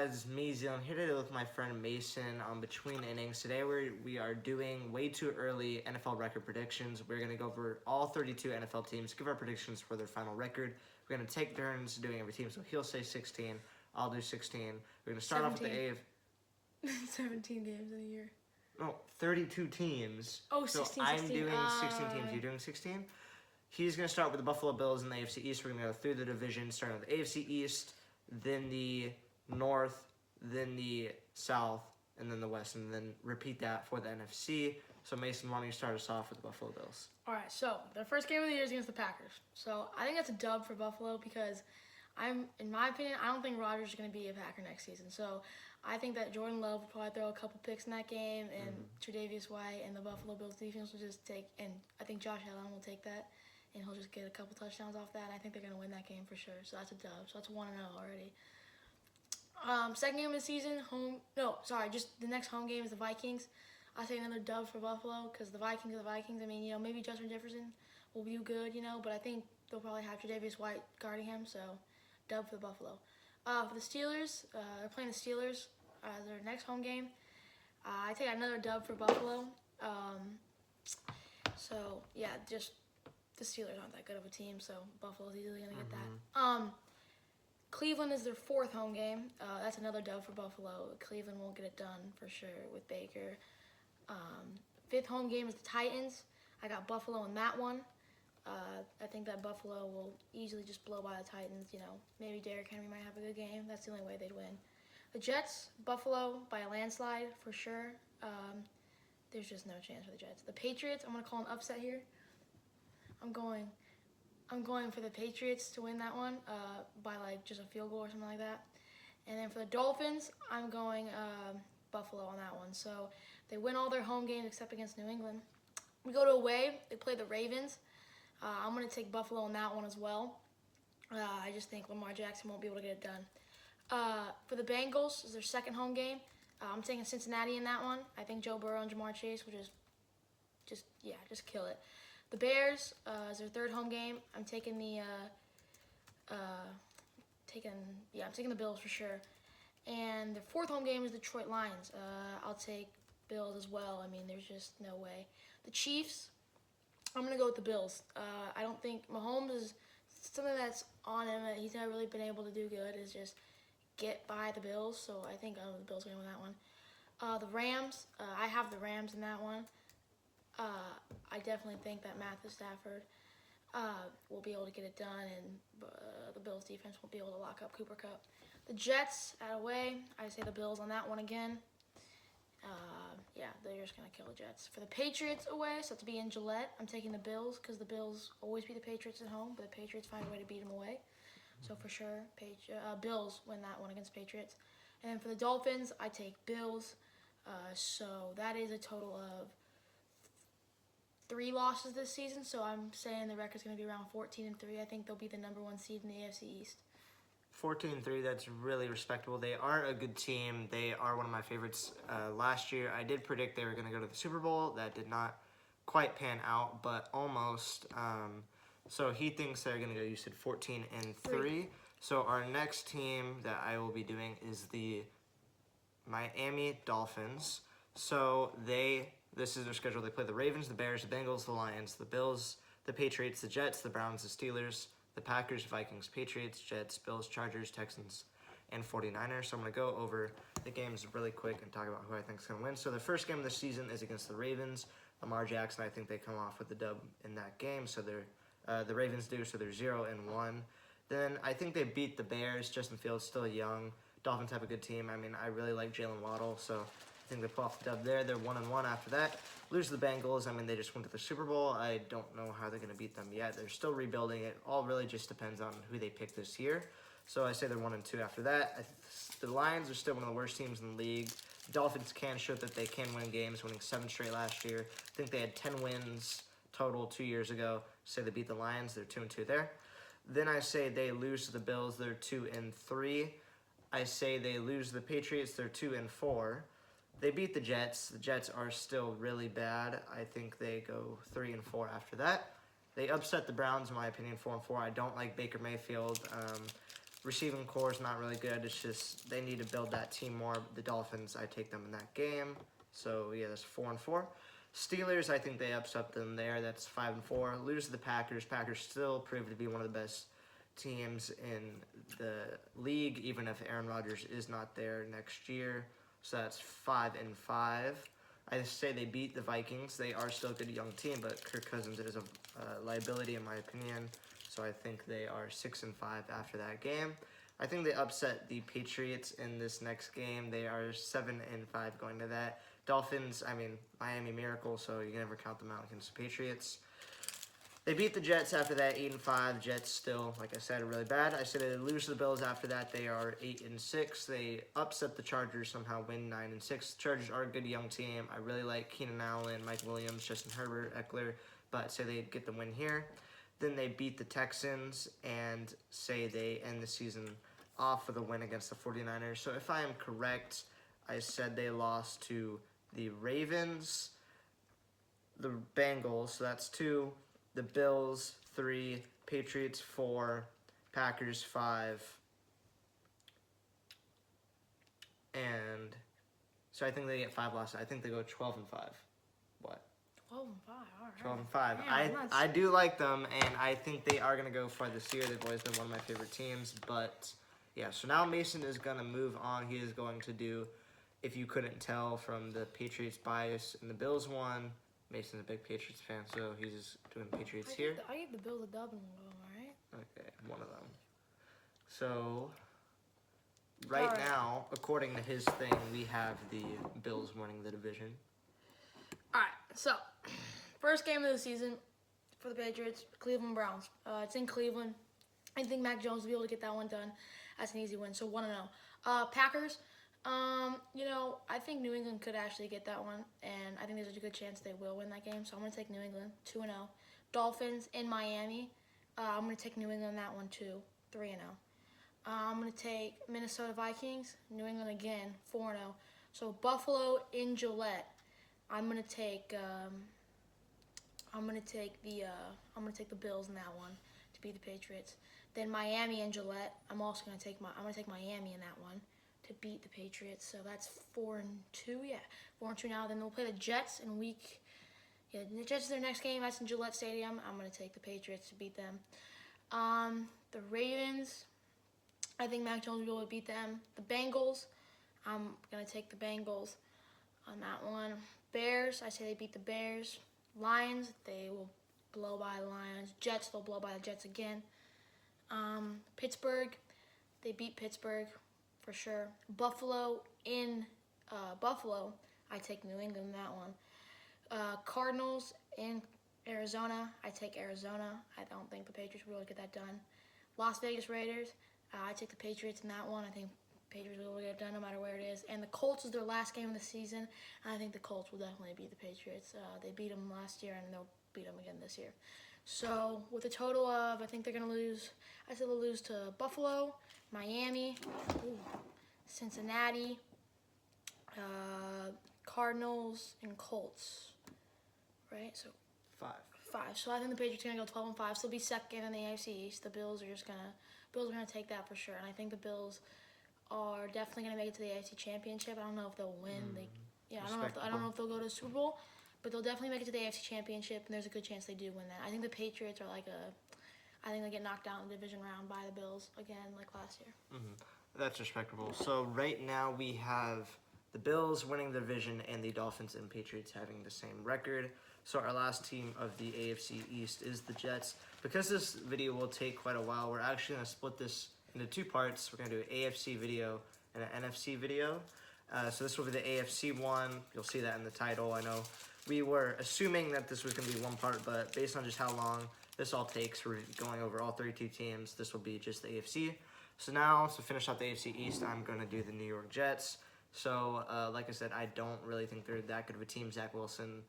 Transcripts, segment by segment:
guys? It's me, I'm here today with my friend Mason on Between Innings. Today we are doing way too early NFL record predictions. We're going to go over all 32 NFL teams, give our predictions for their final record. We're going to take turns doing every team. So he'll say 16, I'll do 16. We're going to start off with the 17 games in a year. No, 32 teams. Oh, so 16, I'm 16. doing 16 teams. You're doing 16? He's going to start with the Buffalo Bills in the AFC East. We're going to go through the division, starting with the AFC East, then the North, then the South, and then the West, and then repeat that for the NFC. So Mason, why don't you start us off with the Buffalo Bills? All right, so the first game of the year is against the Packers. So I think that's a dub for Buffalo because in my opinion, I don't think Rodgers is going to be a Packer next season. So I think that Jordan Love will probably throw a couple picks in that game, and Tre'Davious White and the Buffalo Bills defense will just take, and I think Josh Allen will take that, and he'll just get a couple touchdowns off that. And I think they're going to win that game for sure. So that's a dub. So that's 1-0 already. Second game of the season, just the next home game is the Vikings. I say another dub for Buffalo because the Vikings are the Vikings. I mean, maybe Justin Jefferson will do good, but I think they'll probably have Tre'Davious White guarding him, so dub for the Buffalo. For the Steelers, they're playing the Steelers as their next home game. I take another dub for Buffalo. So, yeah, just the Steelers aren't that good of a team, so Buffalo's easily going to get that. Cleveland is their fourth home game. That's another dub for Buffalo. Cleveland won't get it done for sure with Baker. Fifth home game is the Titans. I got Buffalo in that one. I think that Buffalo will easily just blow by the Titans. Maybe Derrick Henry might have a good game. That's the only way they'd win. The Jets, Buffalo by a landslide for sure. There's just no chance for the Jets. The Patriots, I'm going to call an upset here. I'm going for the Patriots to win that one by just a field goal or something like that. And then for the Dolphins, I'm going Buffalo on that one. So they win all their home games except against New England. We go to away. They play the Ravens. I'm going to take Buffalo on that one as well. I just think Lamar Jackson won't be able to get it done. For the Bengals, is their second home game. I'm taking Cincinnati in that one. I think Joe Burrow and Jamar Chase will just kill it. The Bears is their third home game. I'm taking I'm taking the Bills for sure. And their fourth home game is Detroit Lions. I'll take Bills as well. I mean, there's just no way. The Chiefs, I'm going to go with the Bills. I don't think Mahomes is something that's on him that he's never really been able to do good is just get by the Bills. So I think the Bills are going to win that one. The Rams, I have the Rams in that one. I definitely think that Matthew Stafford will be able to get it done, and the Bills' defense won't be able to lock up Cooper Kupp. The Jets at away, I say the Bills on that one again. They're just going to kill the Jets. For the Patriots away, so to be in Gillette, I'm taking the Bills because the Bills always beat the Patriots at home, but the Patriots find a way to beat them away. So for sure, Bills win that one against Patriots. And then for the Dolphins, I take Bills. So that is a total of 3 losses this season. So I'm saying the record's going to be around 14-3. I think they'll be the number 1 seed in the AFC East. 14-3, that's really respectable. They are a good team. They are one of my favorites. Last year, I did predict they were going to go to the Super Bowl. That did not quite pan out, but almost. So he thinks they're going to go, you said 14-3. So our next team that I will be doing is the Miami Dolphins. So this is their schedule. They play the Ravens, the Bears, the Bengals, the Lions, the Bills, the Patriots, the Jets, the Browns, the Steelers, the Packers, Vikings, Patriots, Jets, Bills, Chargers, Texans, and 49ers. So I'm going to go over the games really quick and talk about who I think is going to win. So the first game of the season is against the Ravens. Lamar Jackson, I think they come off with the dub in that game. So the Ravens do, so they're 0-1. Then I think they beat the Bears. Justin Fields still young. Dolphins have a good team. I mean, I really like Jalen Waddle, so I think they pull off the dub there. They're 1-1 after that. Lose to the Bengals. I mean, they just went to the Super Bowl. I don't know how they're going to beat them yet. They're still rebuilding. It all really just depends on who they pick this year. So I say they're 1-2 after that. The Lions are still one of the worst teams in the league. The Dolphins can show that they can win games, winning 7 straight last year. I think they had 10 wins total 2 years ago. Say they beat the Lions. They're 2-2 there. Then I say they lose to the Bills. They're 2-3. I say they lose to the Patriots. They're 2-4. They beat the Jets. The Jets are still really bad. I think they go 3-4 after that. They upset the Browns, in my opinion, 4-4. I don't like Baker Mayfield. Receiving core is not really good. It's just they need to build that team more. The Dolphins, I take them in that game. So yeah, that's 4-4. Steelers, I think they upset them there. That's 5-4. Lose to the Packers. Packers still prove to be one of the best teams in the league, even if Aaron Rodgers is not there next year. So that's 5-5. I say they beat the Vikings. They are still a good young team, but Kirk Cousins is a liability in my opinion. So I think they are 6-5 after that game. I think they upset the Patriots in this next game. They are 7-5 going to that. Dolphins, Miami Miracle, so you can never count them out against the Patriots. They beat the Jets after that, 8-5. Jets still, like I said, are really bad. I said they lose to the Bills after that. They are 8-6. They upset the Chargers, somehow win 9-6. Chargers are a good young team. I really like Keenan Allen, Mike Williams, Justin Herbert, Eckler, but say they get the win here. Then they beat the Texans and say they end the season off with a win against the 49ers. So if I am correct, I said they lost to the Ravens, the Bengals, so that's 2, the Bills 3, Patriots 4, Packers 5, and so I think they get 5 losses. I think they go 12-5. What? 12-5. All right. 12-5. I do like them, and I think they are going to go far this year. They've always been one of my favorite teams, but yeah. So now Mason is going to move on. He is going to do, if you couldn't tell from the Patriots bias and the Bills one, Mason's a big Patriots fan, so he's doing Patriots here. I gave the Bills a dub in one, all right? Okay, one of them. So right now, according to his thing, we have the Bills winning the division. All right, so first game of the season for the Patriots, Cleveland Browns. It's in Cleveland. I think Mac Jones will be able to get that one done. That's an easy win, so 1-0. Packers, I think New England could actually get that one, and I think there's a good chance they will win that game, so I'm going to take New England, 2-0. Dolphins in Miami, I'm going to take New England that one too, 3-0. I'm going to take Minnesota Vikings, New England again, 4-0. So Buffalo in Gillette, I'm going to take the Bills in that one to beat the Patriots. Then Miami and Gillette, I'm going to take Miami in that one to beat the Patriots. So that's 4-2. Yeah, 4-2 now. Then they'll play the Jets in week. Yeah, the Jets is their next game. That's in Gillette Stadium. I'm going to take the Patriots to beat them. The Ravens, I think Mac Jones will be able to beat them. The Bengals, I'm going to take the Bengals on that one. Bears, I say they beat the Bears. Lions, they will blow by the Lions. Jets, they'll blow by the Jets again. Pittsburgh, they beat Pittsburgh for sure. Buffalo in Buffalo, I take New England in that one. Cardinals in Arizona, I take Arizona. I don't think the Patriots will really get that done. Las Vegas Raiders, I take the Patriots in that one. I think Patriots will get it done no matter where it is. And the Colts is their last game of the season. And I think the Colts will definitely beat the Patriots. They beat them last year, and they'll beat them again this year. So with a total of, I think they're going to lose. I said they'll lose to Buffalo, Miami, Cincinnati, Cardinals, and Colts. Right? So 5. So I think the Patriots are going to go 12-5. So they'll be second in the AFC East. The Bills are going to take that for sure. And I think the Bills are definitely going to make it to the AFC Championship. I don't know if they'll win. I don't know if they'll go to the Super Bowl, but they'll definitely make it to the AFC Championship, and there's a good chance they do win that. I think the Patriots are I think they get knocked out in the division round by the Bills again, like last year. That's respectable. So right now we have the Bills winning the division and the Dolphins and Patriots having the same record. So our last team of the AFC East is the Jets. Because this video will take quite a while, we're actually going to split this into 2 parts. We're going to do an AFC video and an NFC video. So this will be the AFC one. You'll see that in the title. I know we were assuming that this was going to be one part, but based on just how long this all takes, we're going over all 32 teams. This will be just the AFC. So now, to finish out the AFC East, I'm going to do the New York Jets. So, like I said, I don't really think they're that good of a team. Zach Wilson,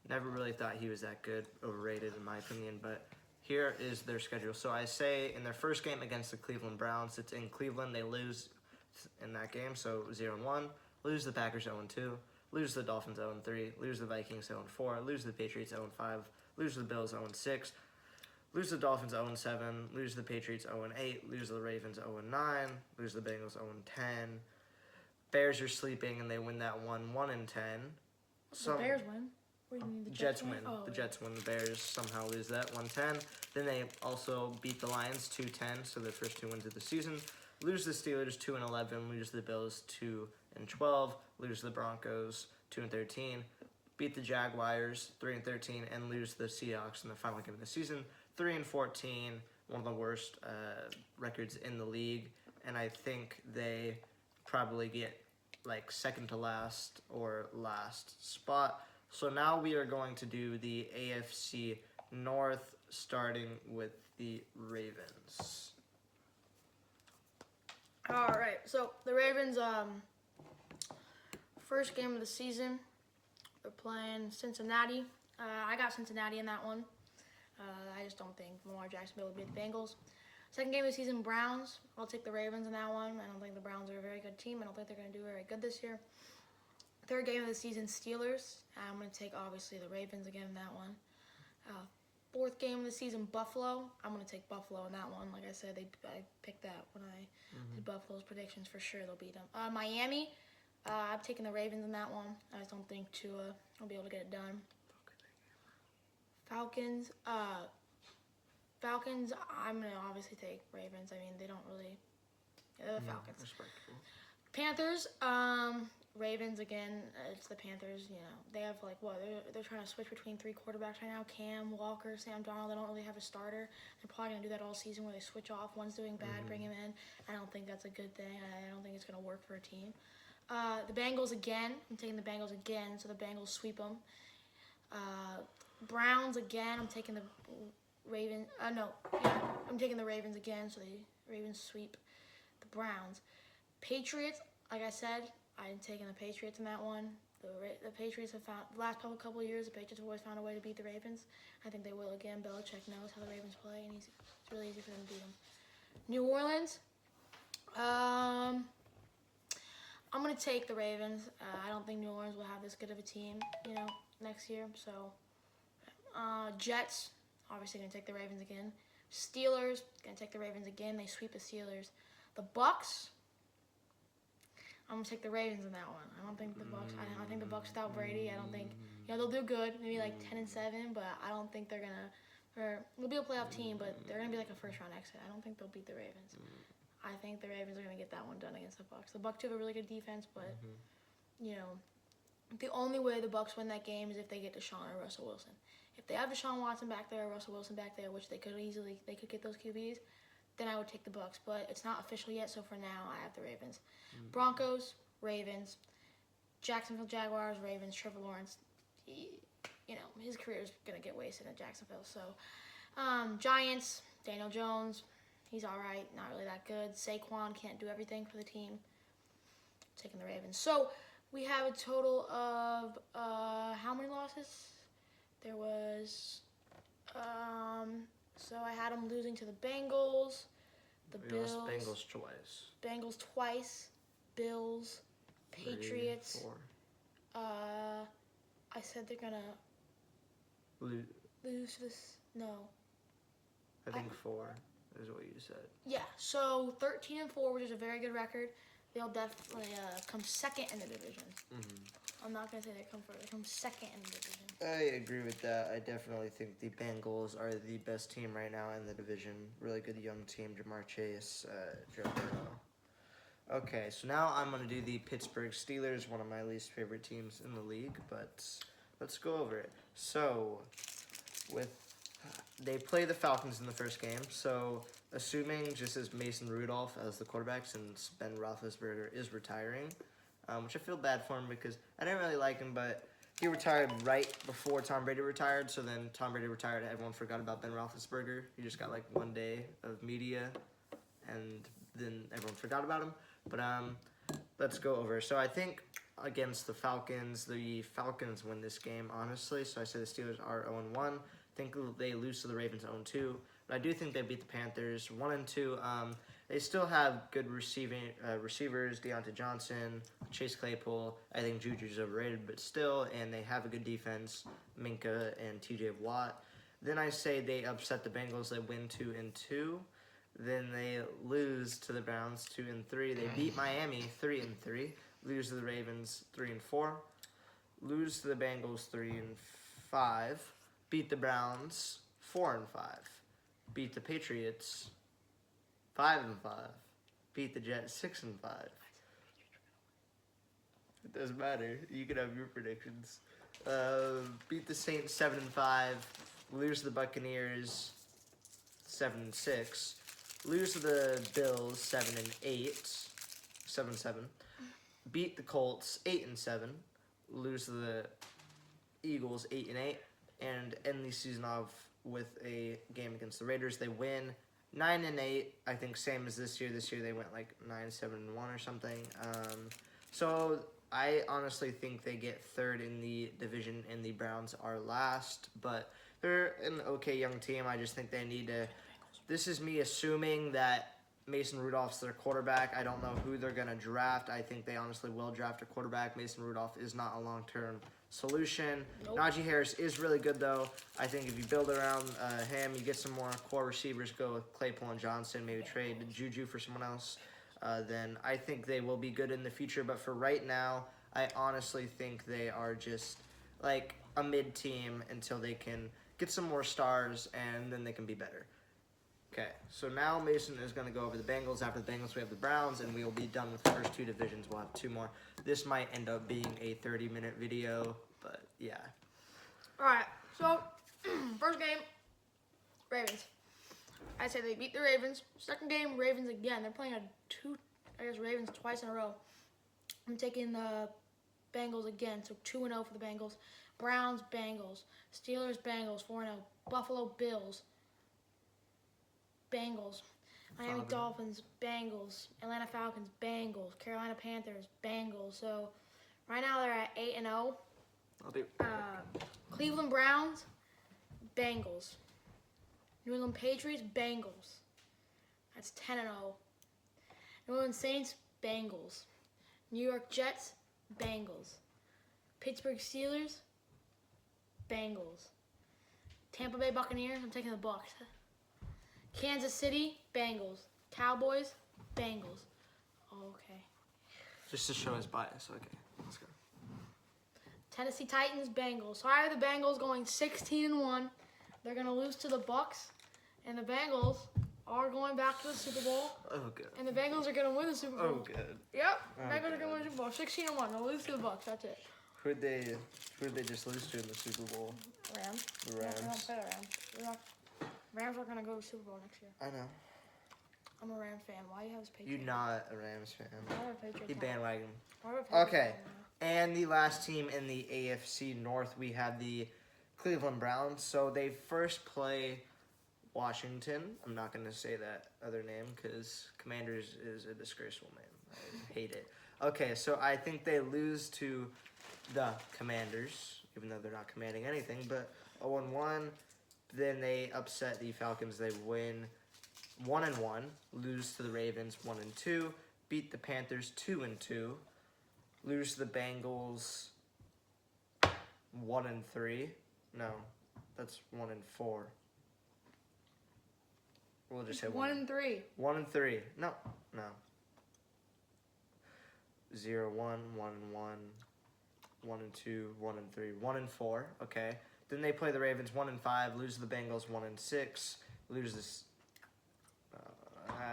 never really thought he was that good, overrated in my opinion, but here is their schedule. So I say in their first game against the Cleveland Browns, it's in Cleveland. They lose in that game, so 0-1. Lose the Packers 0-2. Lose the Dolphins 0-3. Lose the Vikings 0-4. Lose the Patriots 0-5. Lose the Bills 0-6. Lose the Dolphins 0-7, lose the Patriots 0-8, lose the Ravens 0-9, lose the Bengals 0-10. Bears are sleeping and they win that one 1-10. The Bears win. What do you mean, the Jets win. Oh, The yeah. Jets win. The Bears somehow lose that 1-10. Then they also beat the Lions 2-10, so their first 2 wins of the season. Lose the Steelers 2-11, lose the Bills 2-12, lose the Broncos 2-13, beat the Jaguars 3-13, and lose the Seahawks in the final game of the season 3-14. One of the worst records in the league, and I think they probably get like second to last or last spot. So now we are going to do the AFC North, starting with the Ravens. All right, so the Ravens, first game of the season, they're playing Cincinnati. I got Cincinnati in that one. I just don't think Lamar Jackson will be able to beat the Bengals. Second game of the season, Browns. I'll take the Ravens in that one. I don't think the Browns are a very good team. I don't think they're going to do very good this year. Third game of the season, Steelers. I'm going to take, obviously, the Ravens again in that one. Fourth game of the season, Buffalo. I'm going to take Buffalo in that one. Like I said, I picked that when I did Buffalo's predictions. For sure, they'll beat them. Miami. I'm taking the Ravens in that one. I just don't think Tua will be able to get it done. Falcons. Falcons, I'm going to obviously take Ravens. I mean, they don't really... They're the Falcons. Respectable. Panthers, Ravens again. It's the Panthers. You know, they have like what they're trying to switch between 3 quarterbacks right now: Cam, Walker, Sam Darnold. They don't really have a starter. They're probably gonna do that all season where they switch off. One's doing bad, bring him in. I don't think that's a good thing. I don't think it's gonna work for a team. The Bengals again. I'm taking the Bengals again, so the Bengals sweep them. Browns again. I'm taking the Ravens. I'm taking the Ravens again, so the Ravens sweep the Browns. Patriots, like I said, I'm taking the Patriots in that one. The Patriots have found, the last couple of years, the Patriots have always found a way to beat the Ravens. I think they will again. Belichick knows how the Ravens play, and it's really easy for them to beat them. New Orleans, I'm going to take the Ravens. I don't think New Orleans will have this good of a team, next year. So, Jets, obviously going to take the Ravens again. Steelers, going to take the Ravens again. They sweep the Steelers. The Bucks, I'm gonna take the Ravens in that one. I don't think the Bucks. I think the Bucks without Brady. I don't think they'll do good. Maybe like 10-7, but I don't think they're gonna. They'll be a playoff team, but they're gonna be like a first round exit. I don't think they'll beat the Ravens. I think the Ravens are gonna get that one done against the Bucks. The Bucks do have a really good defense, but the only way the Bucks win that game is if they get Deshaun or Russell Wilson. If they have Deshaun Watson back there or Russell Wilson back there, which they could get those QBs. Then I would take the Bucks, but it's not official yet, so for now I have the Ravens. Broncos, Ravens, Jacksonville Jaguars, Ravens, Trevor Lawrence. His career is going to get wasted in Jacksonville. So, Giants, Daniel Jones, he's all right, not really that good. Saquon can't do everything for the team. Taking the Ravens. So, we have a total of how many losses? There was... So I had them losing to the Bengals, the Bills. Lost Bengals twice. Bengals twice, Bills, Patriots. 3, 4. I said they're gonna lose this. No. I think 4 is what you said. Yeah. So 13-4, which is a very good record. They'll definitely come second in the division. I'm not gonna say they come first. They come second in the division. I agree with that. I definitely think the Bengals are the best team right now in the division. Really good young team, Jamar Chase, Joe Burrow. Okay, so now I'm going to do the Pittsburgh Steelers, one of my least favorite teams in the league, but let's go over it. So, they play the Falcons in the first game, so assuming just as Mason Rudolph as the quarterback, since Ben Roethlisberger is retiring, which I feel bad for him because I didn't really like him, but he retired right before Tom Brady retired, so then Tom Brady retired, everyone forgot about Ben Roethlisberger. He just got like one day of media, and then everyone forgot about him. But let's go over. So I think against the Falcons win this game, honestly. So I say the Steelers are 0-1. I think they lose to the Ravens 0-2. But I do think they beat the Panthers 1-2. They still have good receivers, Deontay Johnson, Chase Claypool. I think Juju's overrated, but still. And they have a good defense, Minka and TJ Watt. Then I say they upset the Bengals. They win 2-2. Then they lose to the Browns 2-3. They beat Miami 3-3. Lose to the Ravens 3-4. Lose to the Bengals 3-5. Beat the Browns 4-5. Beat the Patriots 5-5. Beat the Jets 6-5. It doesn't matter. You can have your predictions. Beat the Saints 7-5. Lose to the Buccaneers 7-6. Lose to the Bills 7-8. 7-7. Beat the Colts 8-7. Lose to the Eagles 8-8. And end the season off with a game against the Raiders. They win 9-8. I think same as this year. This year they went like 9-7-1 or something. So I honestly think they get third in the division and the Browns are last. But they're an okay young team. I just think they need to... This is me assuming that Mason Rudolph's their quarterback. I don't know who they're going to draft. I think they honestly will draft a quarterback. Mason Rudolph is not a long-term solution. Nope. Najee Harris is really good, though. I think if you build around him, you get some more core receivers, go with Claypool and Johnson, maybe trade Juju for someone else, then I think they will be good in the future. But for right now, I honestly think they are just like a mid-team until they can get some more stars, and then they can be better. Okay, so now Mason is going to go over the Bengals. After the Bengals, we have the Browns, and we will be done with the first two divisions. We'll have two more. This might end up being a 30-minute video, but yeah. All right, so first game, Ravens. I say they beat the Ravens. Second game, Ravens again. They're playing Ravens twice in a row. I'm taking the Bengals again, so 2-0 for the Bengals. Browns, Bengals. Steelers, Bengals, 4-0. Buffalo Bills, Bengals. Miami Dolphins, Bengals. Atlanta Falcons, Bengals. Carolina Panthers, Bengals. So right now they're at 8-0. Cleveland Browns, Bengals. New England Patriots, Bengals. That's 10-0. New Orleans Saints, Bengals. New York Jets, Bengals. Pittsburgh Steelers, Bengals. Tampa Bay Buccaneers, I'm taking the Bucs. Kansas City, Bengals. Cowboys, Bengals. Okay. Just to show his bias. Okay, let's go. Tennessee Titans, Bengals. So I have the Bengals going 16-1. They're going to lose to the Bucs, and the Bengals are going back to the Super Bowl. Oh, good. And the Bengals are going to win the Super Bowl. Oh, good. Yep, Oh, Bengals are good. going to win the Super Bowl. 16-1. They'll lose to the Bucs. That's it. Who'd they just lose to in the Super Bowl? Rams. The We don't Rams. play the Rams. Rams are going to go to the Super Bowl next year. I know. I'm a Rams fan. Why do you have this You're Patriots? not a Rams fan. I have a Patriots He fan. bandwagon. I have a Patriots Okay. fan. And the last team in the AFC North, we have the Cleveland Browns. So they first play Washington. I'm not going to say that other name because Commanders is a disgraceful name. I hate it. Okay, so I think they lose to the Commanders, even though they're not commanding anything, but 0-1. Then they upset the Falcons. They win 1-1, lose to the Ravens 1-2, beat the Panthers 2-2, lose to the Bengals 1-3. No, that's 1-4. We'll just say 1-3. 1-3. No. 0-1, 1-1, 1-2, 1-3, 1-4. Okay. Then they play the Ravens 1-5, lose to the Bengals 1-6, lose this.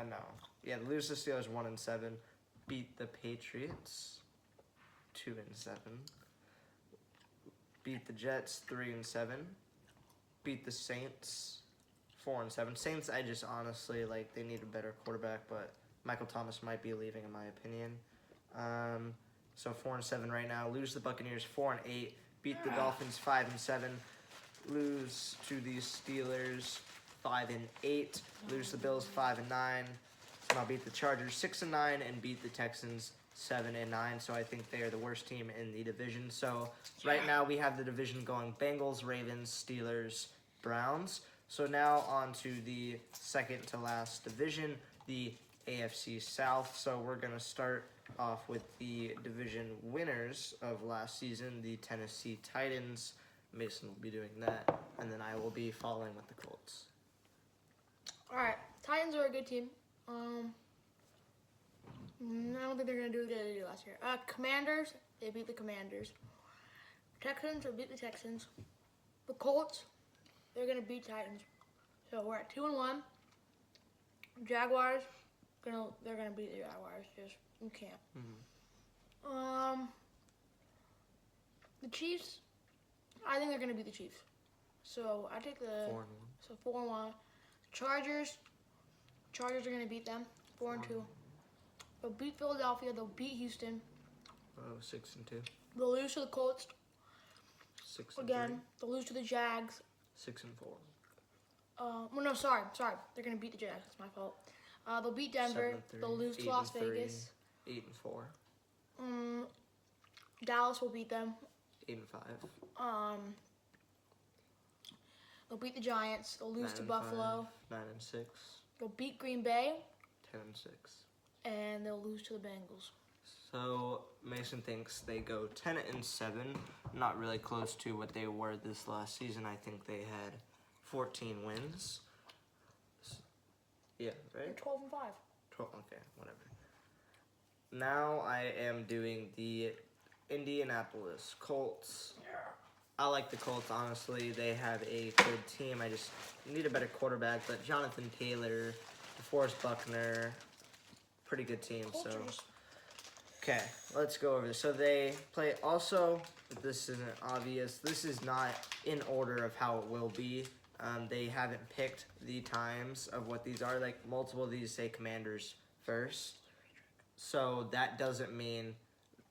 No. Yeah, lose to the Steelers 1-7, beat the Patriots 2-7, beat the Jets 3-7, beat the Saints 4-7. Saints, I just honestly like they need a better quarterback, but Michael Thomas might be leaving in my opinion. So 4-7 right now. Lose the Buccaneers 4-8. Beat the Dolphins 5-7. Lose to the Steelers 5-8. Lose the Bills 5-9. Now beat the Chargers 6-9 and beat the Texans 7-9. So I think they are the worst team in the division. So right now we have the division going Bengals, Ravens, Steelers, Browns. So now on to the second to last division, the AFC South. So we're going to start off with the division winners of last season, the Tennessee Titans. Mason will be doing that, and then I will be following with the Colts. All right, Titans are a good team. I don't think they're gonna do what they did last year. Commanders, they beat the Commanders. Texans will beat the Texans. The Colts, they're gonna beat Titans. So we're at 2-1. Jaguars, they're gonna beat the Jaguars. Just you can't. The Chiefs, I think they're gonna beat the Chiefs. So I take the 4-1. So 4-1. Chargers are gonna beat them. 4-2. They'll beat Philadelphia. They'll beat Houston. 6-2. They'll lose to the Colts 6-3. again. They'll lose to the Jags. 6-4. Well, no, sorry. They're gonna beat the Jags. That's my fault. They'll beat Denver. 7-3. They'll lose to Las 8-3. Vegas. 8-4. Dallas will beat them. 8-5. They'll beat the Giants. They'll lose to 9-5. Buffalo. 9-6. They'll beat Green Bay. 10-6. And they'll lose to the Bengals. So Mason thinks they go 10-7. Not really close to what they were this last season. I think they had 14 wins. Yeah, They're right? 12-5. 12. Okay, whatever. Now I am doing the Indianapolis Colts. I like the Colts, honestly. They have a good team. I just need a better quarterback, but Jonathan Taylor, DeForest Buckner, pretty good team. Colts So, are just okay, let's go over this. So they play also, if this isn't obvious, this is not in order of how it will be. They haven't picked the times of what these are. Like, multiple of these say Commanders first. So that doesn't mean,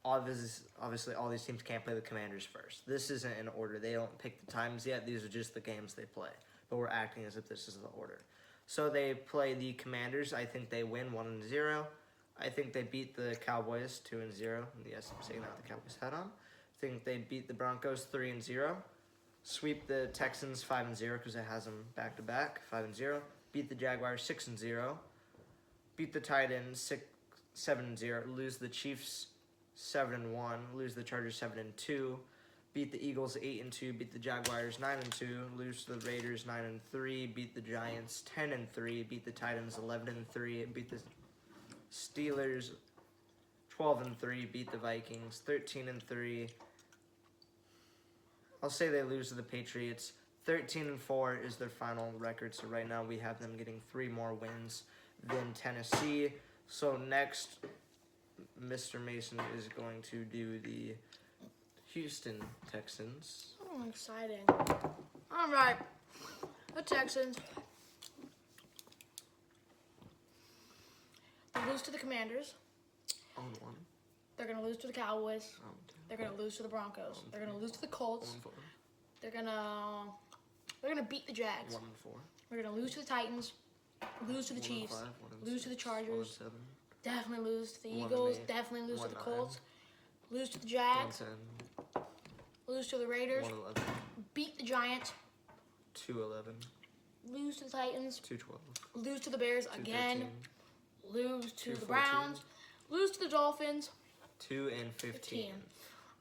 obviously all these teams can't play the Commanders first. This isn't in order. They don't pick the times yet. These are just the games they play. But we're acting as if this is the order. So they play the Commanders. I think they win 1-0. I think they beat the Cowboys 2-0. Yes, I'm saying that with the Cowboys hat on. I think they beat the Broncos 3-0. Sweep the Texans 5-0 because it has them back-to-back, 5-0. Beat the Jaguars 6-0. Beat the Titans 7-0. Lose the Chiefs 7-1. Lose the Chargers 7-2. Beat the Eagles 8-2. Beat the Jaguars 9-2. Lose to the Raiders 9-3. Beat the Giants 10-3. Beat the Titans 11-3. Beat the Steelers 12-3. Beat the Vikings 13-3. I'll say they lose to the Patriots. 13-4 is their final record. So right now we have them getting 3 more wins than Tennessee. So next, Mr. Mason is going to do the Houston Texans. Oh, exciting. All right. The Texans. They lose to the Commanders. 0-1. They're going to lose to the Cowboys. 0-2. They're going to lose to the Broncos. They're going to lose to the Colts. 1-4. They're going to beat the Jags. 1-4. They're going to lose to the Titans. Lose to the Chiefs. 1-5. Lose to the Chargers. 1-7. Definitely lose to the 1-8. Eagles. Definitely lose to the 1-9. Colts. Lose to the Jags. 1-10. Lose to the Raiders. 1-11. Beat the Giants. 2-11. Lose to the Titans. 2-12. Lose to the Bears 2-13. again. Lose to the 2-14. Browns. Lose to the Dolphins. 2-15.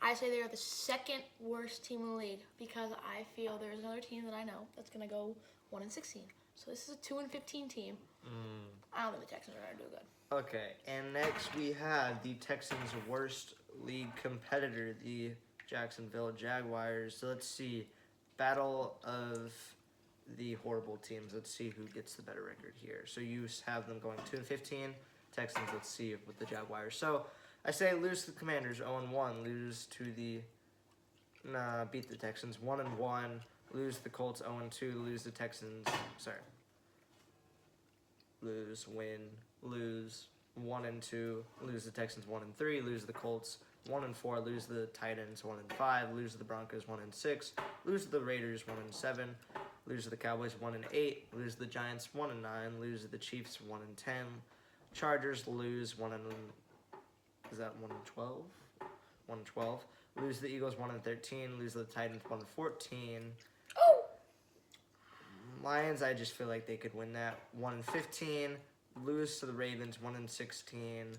I say they're the second worst team in the league because I feel there's another team that I know that's going to go 1-16. So this is a 2-15 team. I don't think the Texans are going to do good. Okay, and next we have the Texans' worst league competitor, the Jacksonville Jaguars. So let's see. Battle of the horrible teams. Let's see who gets the better record here. So you have them going 2-15. Texans, let's see with the Jaguars. So I say lose to the Commanders 0-1. Lose to the beat the Texans 1-1. Lose the Colts 0-2. Lose the Texans. Sorry. Lose, win, lose 1-2. Lose the Texans 1-3. Lose the Colts 1-4. Lose the Titans 1-5. Lose the Broncos 1-6. Lose the Raiders 1-7. Lose the Cowboys 1-8. Lose the Giants 1-9. Lose the Chiefs 1-10. Chargers lose 1 and is that 1-12? 1-12. Lose the Eagles 1-13. Lose the Titans 1-14. Oh! Lions, I just feel like they could win that 1-15. Lose to the Ravens 1-16.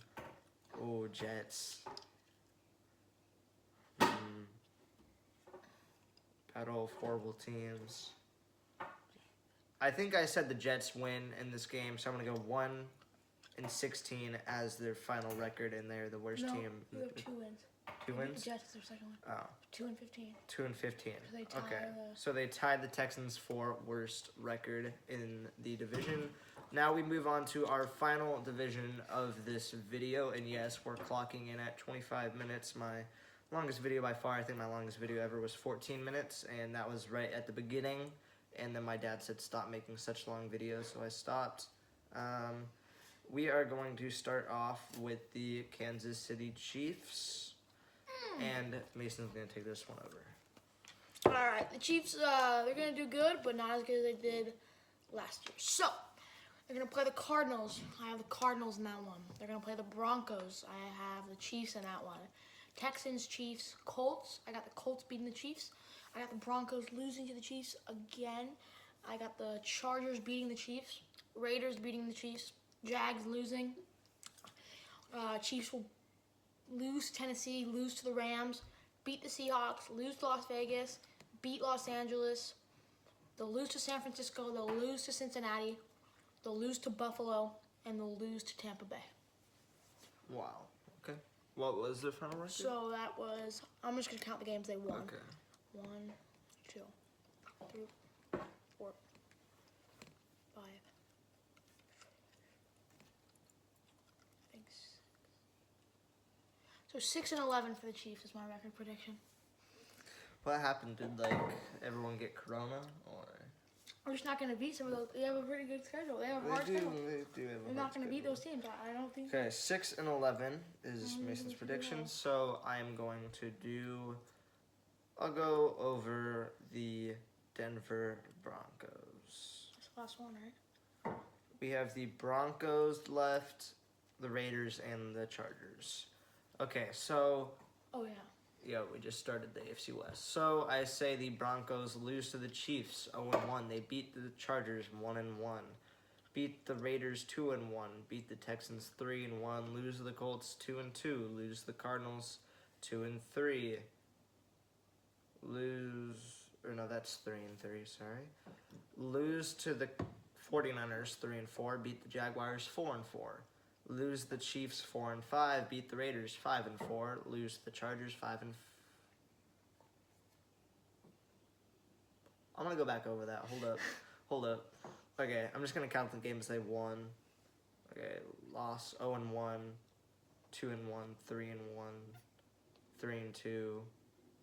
Oh, Jets. Battle of horrible teams. I think I said the Jets win in this game, so I'm gonna go 1-16 as their final record, and they're the worst team. You have 2 wins. 2 wins? The Jets is their second one. Oh. 2-15. 2-15. So they tied okay. So they tied the Texans for worst record in the division. Now we move on to our final division of this video, and yes, we're clocking in at 25 minutes. My longest video by far, I think my longest video ever was 14 minutes, and that was right at the beginning. And then my dad said stop making such long videos, so I stopped. We are going to start off with the Kansas City Chiefs, and Mason's going to take this one over. All right, the Chiefs, they're going to do good, but not as good as they did last year. So, they're going to play the Cardinals. I have the Cardinals in that one. They're going to play the Broncos. I have the Chiefs in that one. Texans, Chiefs, Colts. I got the Colts beating the Chiefs. I got the Broncos losing to the Chiefs again. I got the Chargers beating the Chiefs. Raiders beating the Chiefs. Jags losing. Chiefs will lose to Tennessee, lose to the Rams, beat the Seahawks, lose to Las Vegas, beat Los Angeles. They'll lose to San Francisco. They'll lose to Cincinnati. They'll lose to Buffalo. And they'll lose to Tampa Bay. Wow. Okay. What was the final record? So that was, I'm just going to count the games they won. Okay. 1, 2, 3, 4, 5, 6. So 6-11 for the Chiefs is my record prediction. What happened? Did everyone get corona, or? We're just not going to beat some of those. They have a pretty good schedule. They have a hard schedule. They do have a We're not going to beat those teams. I don't think. Okay, 6-11 is Mason's prediction. So I am going to do. I'll go over the Denver Broncos. That's the last one, right? We have the Broncos left, the Raiders, and the Chargers. Okay, so. Oh, yeah. Yeah, we just started the AFC West. So I say the Broncos lose to the Chiefs 0-1. They beat the Chargers 1-1. Beat the Raiders 2-1. Beat the Texans 3-1. Lose to the Colts 2-2. Lose to the Cardinals 2-3. That's 3-3, sorry. Lose to the 49ers 3-4. Beat the Jaguars 4-4. Lose the Chiefs 4-5. Beat the Raiders 5-4. Lose the Chargers 5-4. I'm gonna go back over that. Hold up. Okay, I'm just gonna count the games they won. Okay, loss 0-1, 2-1, 3-1, 3-2,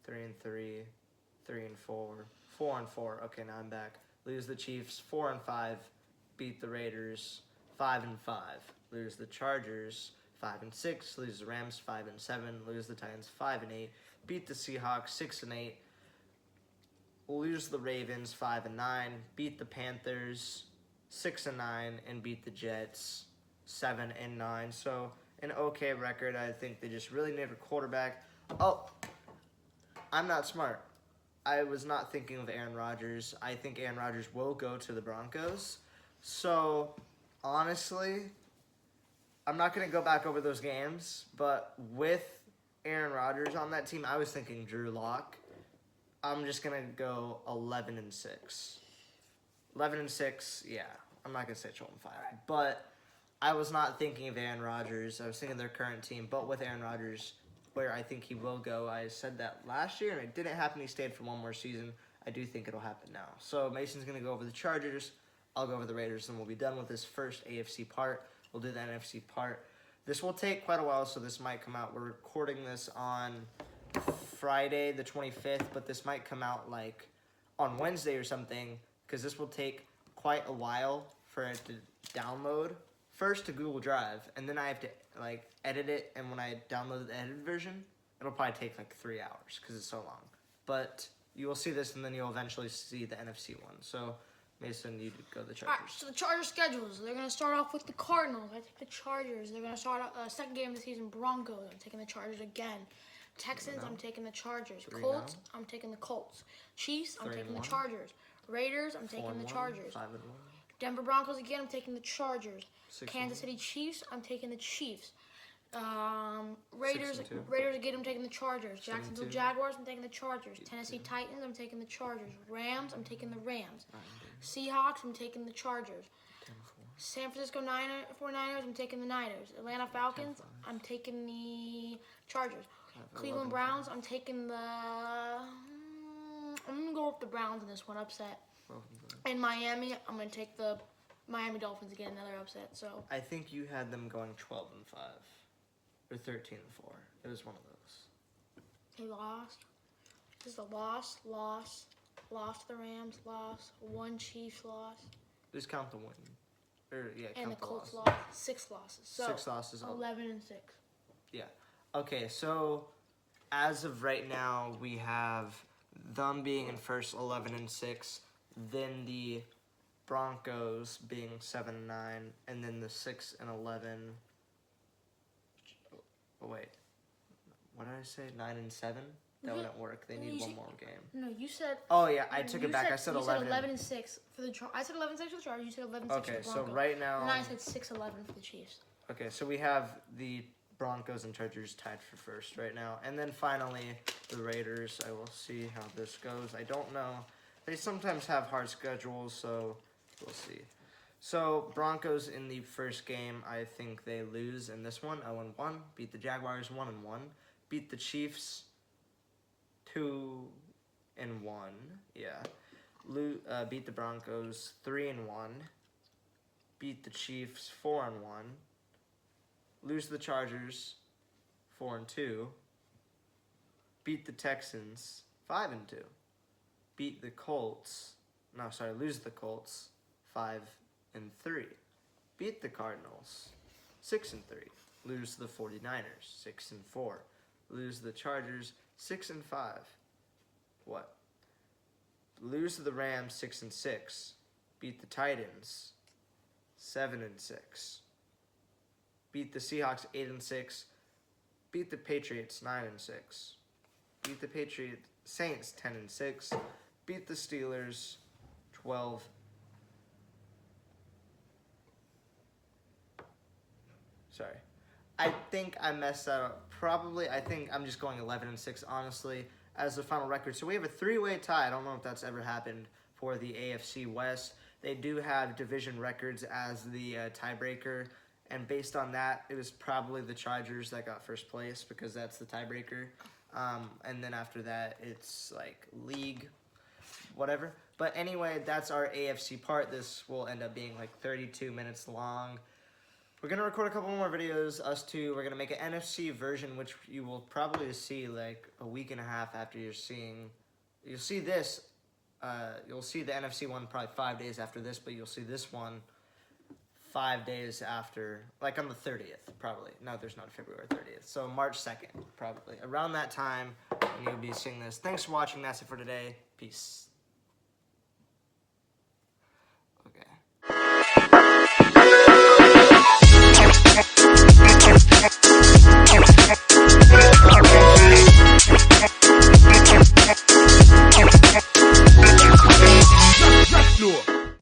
3-3, 3-4, 4-4. Okay, now I'm back. Lose the Chiefs 4-5. Beat the Raiders 5-5. Lose the Chargers 5-6. Lose the Rams 5-7. Lose the Titans 5-8. Beat the Seahawks 6-8. Lose the Ravens 5-9. Beat the Panthers 6-9, and beat the Jets 7-9. So an okay record. I think they just really need a quarterback. Oh, I'm not smart. I was not thinking of Aaron Rodgers. I think Aaron Rodgers will go to the Broncos. So honestly, I'm not going to go back over those games, but with Aaron Rodgers on that team, I was thinking Drew Lock. I'm just going to go 11-6. 11-6, yeah. I'm not going to say Chilton Fire. But I was not thinking of Aaron Rodgers. I was thinking their current team. But with Aaron Rodgers, where I think he will go, I said that last year, and it didn't happen. He stayed for one more season. I do think it'll happen now. So Mason's going to go over the Chargers. I'll go over the Raiders, and we'll be done with this first AFC part. We'll do the NFC part. This will take quite a while, so this might come out. We're recording this on Friday the 25th, but this might come out on Wednesday or something, because this will take quite a while for it to download. First to Google Drive, and then I have to edit it, and when I download the edited version, it'll probably take 3 hours because it's so long. But you will see this, and then you'll eventually see the NFC one. So Mason, you go to the Chargers. All right, so the Chargers schedules. They're going to start off with the Cardinals. I take the Chargers. They're going to start second game of the season, Broncos. I'm taking the Chargers again. Texans, I'm taking the Chargers. Colts, I'm taking the Colts. Chiefs, I'm taking the Chargers. Raiders, I'm taking the Chargers. 5-1. Denver Broncos again, I'm taking the Chargers. 6-1. Kansas City Chiefs, I'm taking the Chiefs. Raiders. 6-2. Raiders again. I'm taking the Chargers. Jacksonville 7-2. Jaguars. I'm taking the Chargers. Tennessee Titans. I'm taking the Chargers. Rams. I'm taking the Rams. Seahawks. I'm taking the Chargers. 10-4. San Francisco 49ers. I'm taking the Niners. Atlanta Falcons. I'm taking the Chargers. Cleveland Browns. I'm taking the. I'm gonna go with the Browns in this one upset. And Miami. I'm gonna take the Miami Dolphins again, another upset. So I think you had them going 12-5 or 13-4. It was one of those. they lost. This is a loss. Lost to the Rams. Loss. One Chiefs loss. Just count the win. And count the Colts loss. lost. 6 losses. So 6 losses. 11-6. Yeah. Okay, so as of right now, we have them being in first 11-6, then the Broncos being 7-9, and then the 6-11. Oh wait, what did I say? 9-7. That wouldn't work. They need one more game. No, you said. Oh yeah, I took it back. I said 11. 11-6 for the. I said 11-6 for the Chargers. You said 11-6 for the Broncos. Okay, so right now. And I said 6-11 for the Chiefs. Okay, so we have the Broncos and Chargers tied for first right now. And then finally, the Raiders. I will see how this goes. I don't know. They sometimes have hard schedules, so we'll see. So, Broncos in the first game, I think they lose in this one, 0-1. Beat the Jaguars 1-1. Beat the Chiefs 2-1. Yeah. Beat the Broncos 3-1. Beat the Chiefs 4-1. Lose the Chargers 4-2. Beat the Texans 5-2. Beat the Colts. Lose the Colts 5-3. Beat the Cardinals 6-3. Lose the 49ers 6-4. Lose the Chargers 6-5. What? Lose the Rams 6-6. Beat the Titans 7-6. Beat the Seahawks 8-6. Beat the Patriots 9-6. Beat the Saints 10-6. Beat the Steelers 12. Sorry. I think I messed that up. Probably, I think I'm just going 11-6, honestly, as the final record. So we have a 3-way tie. I don't know if that's ever happened for the AFC West. They do have division records as the tiebreaker. And based on that, it was probably the Chargers that got first place because that's the tiebreaker. And then after that, it's like league, whatever. But anyway, that's our AFC part. This will end up being like 32 minutes long. We're going to record a couple more videos, us two. We're going to make an NFC version, which you will probably see like a week and a half after you'll see this. You'll see the NFC one probably 5 days after this, but you'll see this one 5 days after, like on the 30th, probably. No, there's not February 30th. So March 2nd, probably. Around that time, when you'll be seeing this. Thanks for watching. That's it for today. Peace. Okay.